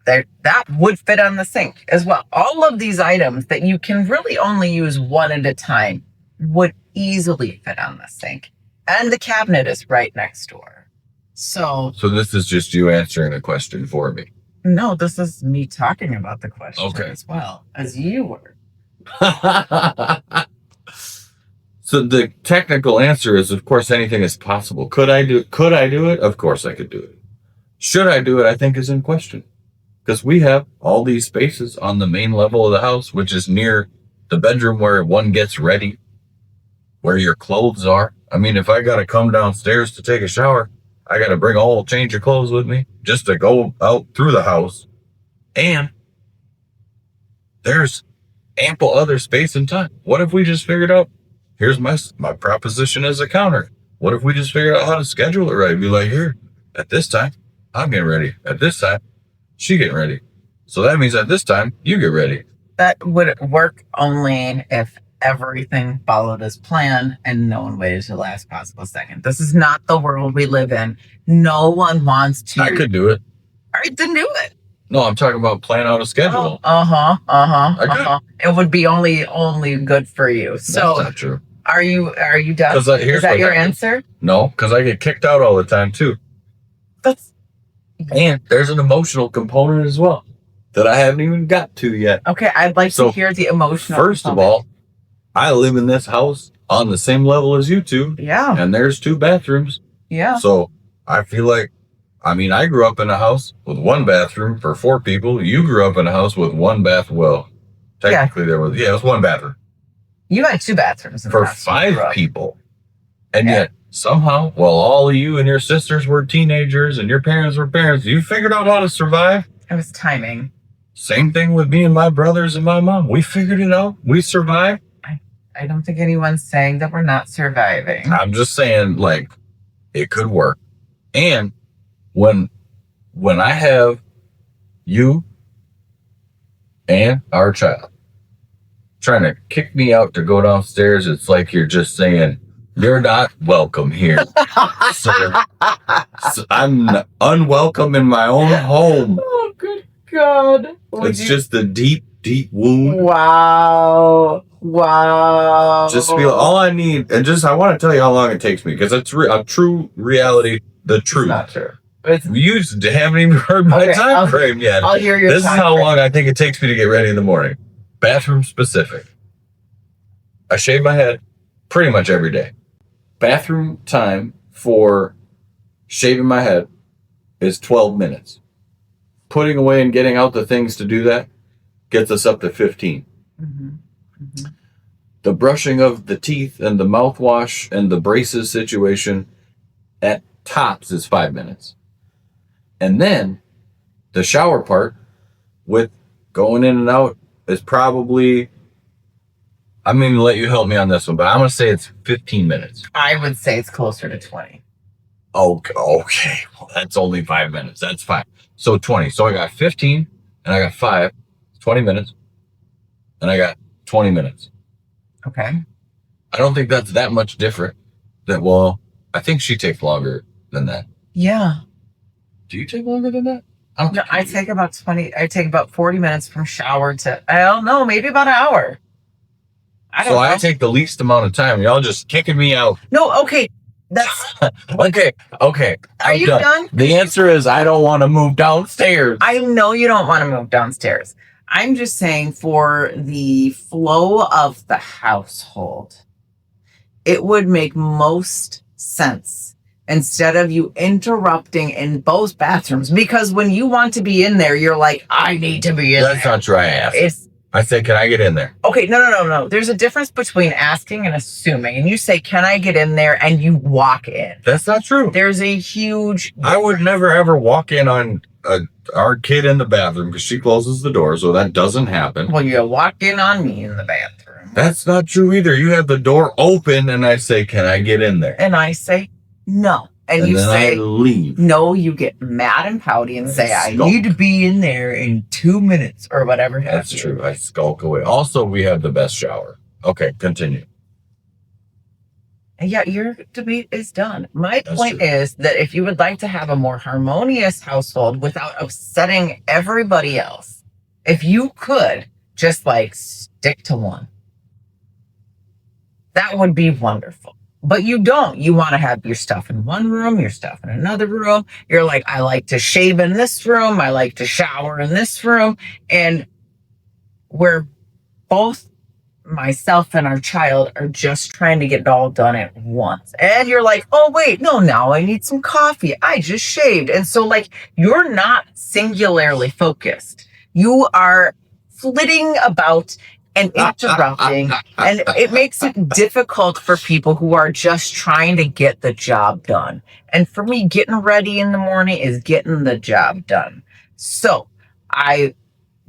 that would fit on the sink as well. All of these items that you can really only use one at a time would easily fit on the sink. And the cabinet is right next door. So this is just you answering the question for me. No, this is me talking about the question as well as you were. So the technical answer is, of course, anything is possible. Could I do it? Of course I could do it. Should I do it? I think is in question. Because we have all these spaces on the main level of the house, which is near the bedroom where one gets ready, where your clothes are. I mean, if I got to come downstairs to take a shower, I got to bring a whole change of clothes with me just to go out through the house. And there's ample other space and time. What if we just figured out, here's my proposition as a counter. What if we just figured out how to schedule it right? Be like, here, at this time, I'm getting ready. At this time, she getting ready. So that means at this time, you get ready. That would work only if everything followed as planned and no one waited to the last possible second. This is not the world we live in. No one wants to. I could do it. All right, then do it. No, I'm talking about plan out a schedule. It would be only good for you. So that's not true. Are you done? Is that your answer? No, because I get kicked out all the time too. And there's an emotional component as well that I haven't even got to yet. Okay, I'd like to hear the emotional First of all, I live in this house on the same level as you two. Yeah. And there's 2 bathrooms. Yeah. So I feel like, I grew up in a house with 1 bathroom for 4 people. You grew up in a house with 1 bath. Well, technically it was 1 bathroom. You had 2 bathrooms for 5 people. And yet somehow, while all of you and your sisters were teenagers and your parents were parents, you figured out how to survive. It was timing. Same thing with me and my brothers and my mom. We figured it out. We survived. I don't think anyone's saying that we're not surviving. I'm just saying, like, it could work. And when I have you and our child trying to kick me out to go downstairs, it's like you're just saying, you're not welcome here. So I'm unwelcome in my own home. Oh, good God. It's just a deep, deep wound. Wow. Just feel all I need, and I want to tell you how long it takes me, because it's a true reality, the truth. It's not true. You haven't even heard my time frame yet. I'll hear your This is how long I think it takes me to get ready in the morning. Bathroom specific. I shave my head pretty much every day. Bathroom time for shaving my head is 12 minutes. Putting away and getting out the things to do that gets us up to 15. Mm-hmm. Mm-hmm. The brushing of the teeth and the mouthwash and the braces situation at tops is 5 minutes. And then the shower part with going in and out is probably, I'm going to let you help me on this one, but I'm going to say it's 15 minutes. I would say it's closer to 20. Okay. Well, that's only 5 minutes. That's fine. So 20. So I got 15 and I got 5, 20 minutes. And I got 20 minutes. Okay. I don't think that's that much different. I think she takes longer than that. Yeah. Do you take longer than that? No, I take about 40 minutes from shower to, I don't know, maybe about an hour. I take the least amount of time. Y'all just kicking me out. No, okay. That's okay. Are you done? The answer is I don't want to move downstairs. I know you don't want to move downstairs. I'm just saying for the flow of the household, it would make most sense instead of you interrupting in both bathrooms, because when you want to be in there, you're like, I need to be in there. That's not true. I asked. I say, can I get in there? Okay, no. There's a difference between asking and assuming. And you say, can I get in there? And you walk in. That's not true. There's a huge difference. I would never, ever walk in on our kid in the bathroom because she closes the door, so that doesn't happen. Well, you walk in on me in the bathroom. That's not true either. You have the door open, and I say, can I get in there? And I say, no. And you then say, I leave. No, you get mad and pouty and say, I need to be in there in 2 minutes or whatever. That's true. I skulk away. Also, we have the best shower. Okay, continue. Yeah, your debate is done. My point is that if you would like to have a more harmonious household without upsetting everybody else, if you could just like stick to one, that would be wonderful. But you don't. You want to have your stuff in one room, your stuff in another room. You're like, I like to shave in this room. I like to shower in this room. And we're both, myself and our child, are just trying to get it all done at once. And you're like, oh, wait, no, now I need some coffee. I just shaved. And so like, you're not singularly focused. You are flitting about and interrupting, and it makes it difficult for people who are just trying to get the job done. And for me, getting ready in the morning is getting the job done. So I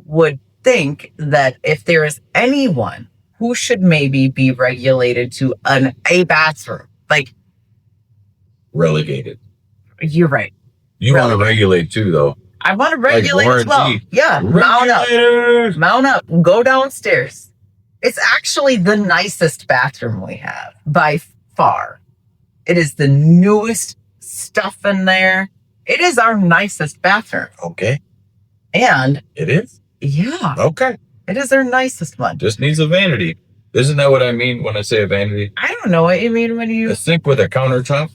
would think that if there is anyone who should maybe be regulated to a bathroom, like relegated. You're right. You want to regulate too, though. I want to regulate as well. Yeah, mount up, go downstairs. It's actually the nicest bathroom we have by far. It is the newest stuff in there. It is our nicest bathroom. Okay. And it is? Yeah. Okay. It is our nicest one. Just needs a vanity. Isn't that what I mean when I say a vanity? I don't know what you mean when you... A sink with a countertop?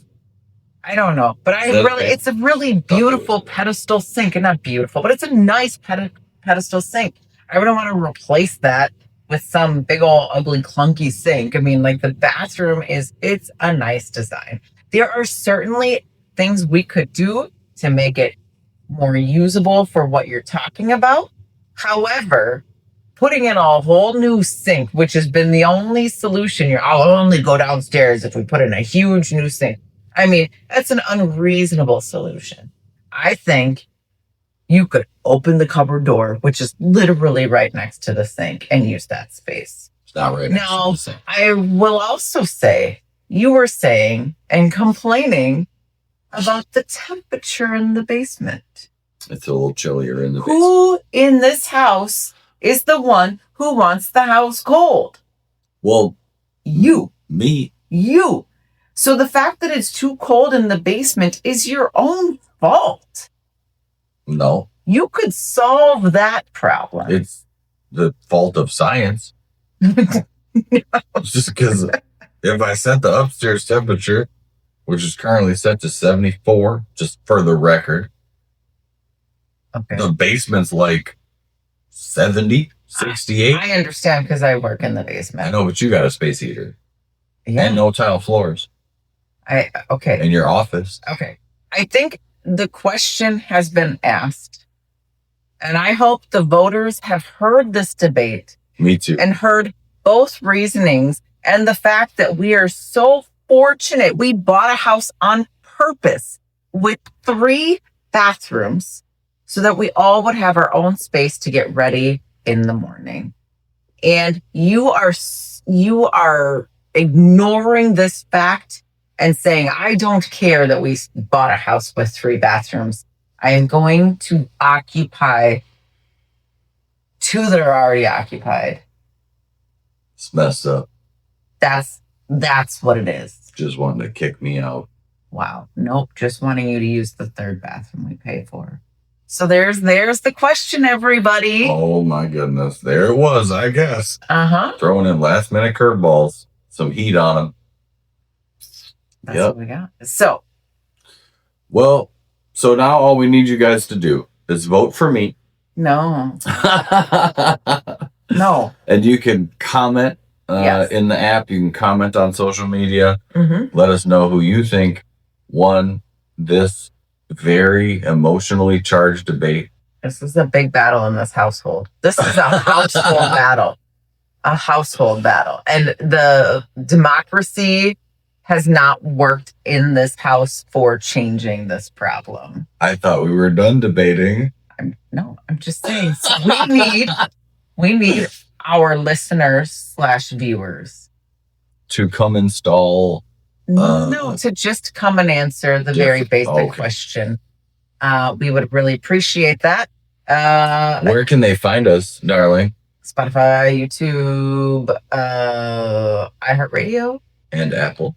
I don't know, but it's a really beautiful pedestal sink, and not beautiful, but it's a nice pedestal sink. I wouldn't want to replace that with some big old ugly clunky sink. I mean, like the bathroom it's a nice design. There are certainly things we could do to make it more usable for what you're talking about. However, putting in a whole new sink, which has been the only solution, I'll only go downstairs if we put in a huge new sink. I mean, that's an unreasonable solution. I think you could open the cupboard door, which is literally right next to the sink, and use that space. It's not right next to the sink. I will also say, you were saying and complaining about the temperature in the basement. It's a little chillier in the basement. Who in this house is the one who wants the house cold? Well, you. Me. You. So the fact that it's too cold in the basement is your own fault. No. You could solve that problem. It's the fault of science. It's just because if I set the upstairs temperature, which is currently set to 74, just for the record, okay, the basement's like 70, 68. I understand because I work in the basement. I know, but you got a space heater. Yeah. And no tile floors. Okay. In your office. Okay. I think the question has been asked, and I hope the voters have heard this debate. Me too. And heard both reasonings and the fact that we are so fortunate. We bought a house on purpose with 3 bathrooms so that we all would have our own space to get ready in the morning. And you are ignoring this fact and saying, I don't care that we bought a house with 3 bathrooms. I am going to occupy 2 that are already occupied. It's messed up. That's what it is. Just wanting to kick me out. Wow. Nope. Just wanting you to use the 3rd bathroom we pay for. So there's the question, everybody. Oh my goodness. There it was, I guess. Throwing in last minute curveballs. Some heat on them. That's what we got. So now all we need you guys to do is vote for me. No. No. And you can comment in the app. You can comment on social media. Let us know who you think won this very emotionally charged debate. This is a big battle in this household. This is a household battle. A household battle. And the democracy has not worked in this house for changing this problem. I thought we were done debating. I'm just saying. So we need our listeners / viewers to come install. To just come and answer the very basic question. We would really appreciate that. Where can they find us, darling? Spotify, YouTube, iHeartRadio, and Apple,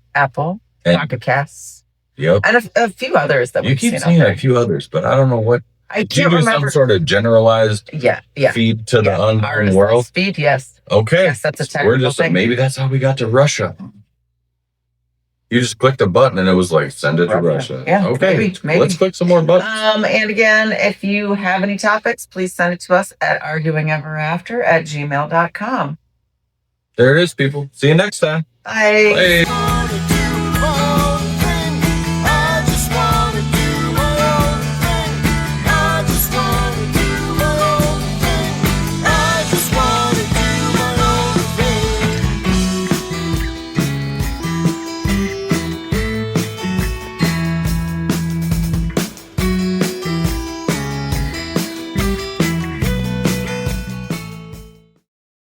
and Pocket Casts. Yep, and a few others that you keep saying a few others, but I don't know what. I can't remember. Some sort of generalized feed to the unknown world. Feed, yes. Okay, yes, that's a technical thing. Maybe that's how we got to Russia. You just clicked a button and it was like, send it to Russia. Yeah. Okay. Maybe. Let's click some more buttons. And again, if you have any topics, please send it to us at arguingeverafter@gmail.com. There it is, people. See you next time. Bye. Bye.